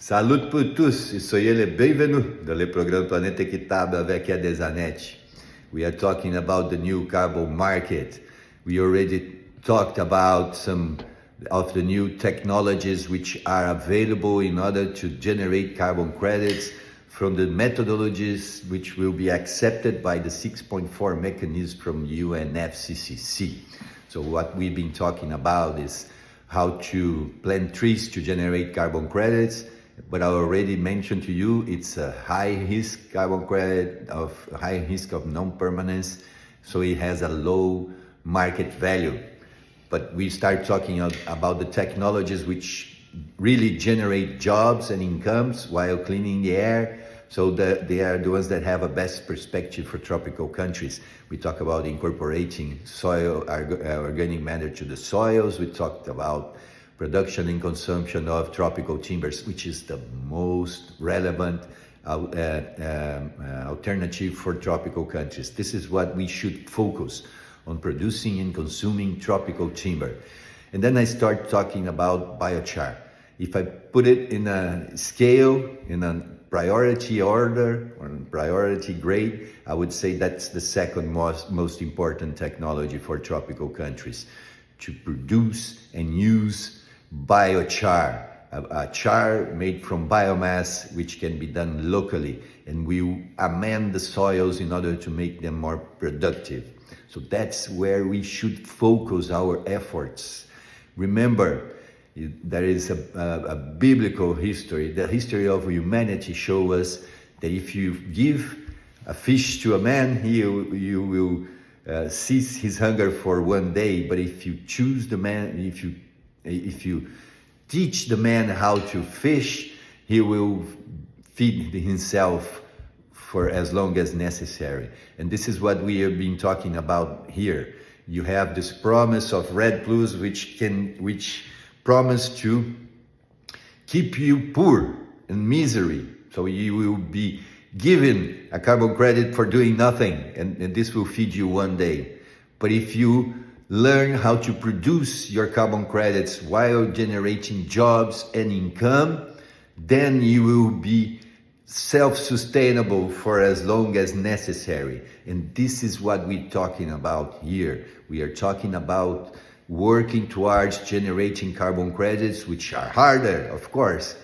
Salut pour tous, e soyez bienvenue dans le programme Planète Équitable avec Adesanete. We are talking about the new carbon market. We already talked about some of the new technologies which are available in order to generate carbon credits from the methodologies which will be accepted by the 6.4 mechanism from UNFCCC. So what we've been talking about is how to plant trees to generate carbon credits, but I already mentioned to you it's a high risk carbon credit of high risk of non-permanence, so it has a low market value. But we start talking about the technologies which really generate jobs and incomes while cleaning the air. So they are the ones that have a best perspective for tropical countries. We talk about incorporating soil, organic matter to the soils. We talked about production and consumption of tropical timbers, which is the most relevant alternative for tropical countries. This is what we should focus on, producing and consuming tropical timber. And then I start talking about biochar. If I put it in a scale, in a priority order or priority grade, I would say that's the second most important technology for tropical countries, to produce and use biochar, a char made from biomass which can be done locally, and we amend the soils in order to make them more productive. So that's where we should focus our efforts. Remember, there is a biblical history. The history of humanity shows us that if you give a fish to a man, you will cease his hunger for one day. But if you choose the man, if you teach the man how to fish, he will feed himself for as long as necessary. And this is what we have been talking about here. You have this promise of Red Plus, which promise to keep you poor and misery. So you will be given a carbon credit for doing nothing, and this will feed you one day. But if you learn how to produce your carbon credits while generating jobs and income, then you will be self-sustainable for as long as necessary. And this is what we're talking about here. We are talking about working towards generating carbon credits, which are harder, of course,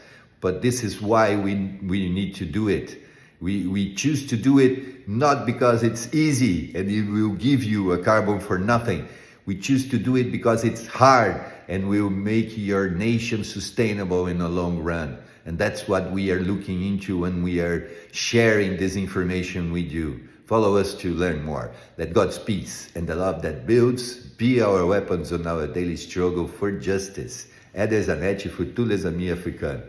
but this is why we need to do it. We choose to do it not because it's easy and it will give you a carbon for nothing. We choose to do it because it's hard and will make your nation sustainable in the long run. And that's what we are looking into when we are sharing this information with you. Follow us to learn more. Let God's peace and the love that builds be our weapons on our daily struggle for justice. Adesanete, futur les amis africanos.